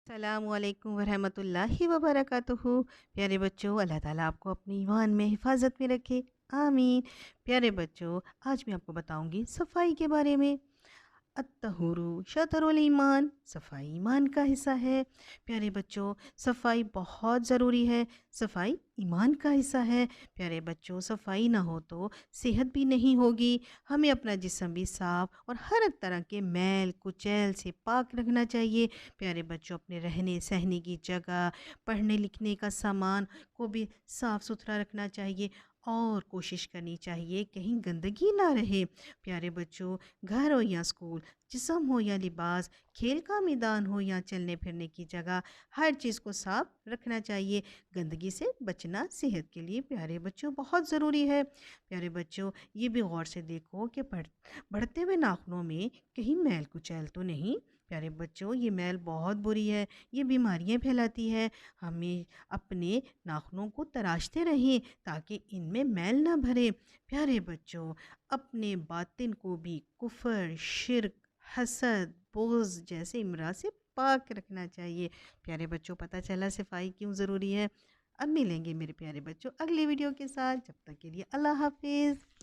السلام علیکم ورحمۃ اللہ وبرکاتہ۔ پیارے بچوں، اللہ تعالیٰ آپ کو اپنے ایمان میں حفاظت میں رکھے، آمین۔ پیارے بچوں، آج میں آپ کو بتاؤں گی صفائی کے بارے میں۔ الطہور شطر الایمان، صفائی ایمان کا حصہ ہے۔ پیارے بچوں، صفائی بہت ضروری ہے، صفائی ایمان کا حصہ ہے۔ پیارے بچوں، صفائی نہ ہو تو صحت بھی نہیں ہوگی۔ ہمیں اپنا جسم بھی صاف اور ہر ایک طرح کے میل کچیل سے پاک رکھنا چاہیے۔ پیارے بچوں، اپنے رہنے سہنے کی جگہ، پڑھنے لکھنے کا سامان کو بھی صاف ستھرا رکھنا چاہیے اور کوشش کرنی چاہیے کہیں گندگی نہ رہے۔ پیارے بچوں، گھر ہو یا اسکول، جسم ہو یا لباس، کھیل کا میدان ہو یا چلنے پھرنے کی جگہ، ہر چیز کو صاف رکھنا چاہیے۔ گندگی سے بچنا صحت کے لیے پیارے بچوں بہت ضروری ہے۔ پیارے بچوں، یہ بھی غور سے دیکھو کہ بڑھتے ہوئے ناخنوں میں کہیں میل کچیل تو نہیں۔ پیارے بچوں، یہ میل بہت بری ہے، یہ بیماریاں پھیلاتی ہے۔ ہمیں اپنے ناخنوں کو تراشتے رہیں تاکہ ان میں میل نہ بھرے۔ پیارے بچوں، اپنے باطن کو بھی کفر، شرک، حسد، بغض جیسے امراض سے پاک رکھنا چاہیے۔ پیارے بچوں، پتہ چلا صفائی کیوں ضروری ہے۔ اب ملیں گے میرے پیارے بچوں اگلی ویڈیو کے ساتھ، جب تک کے لیے اللہ حافظ۔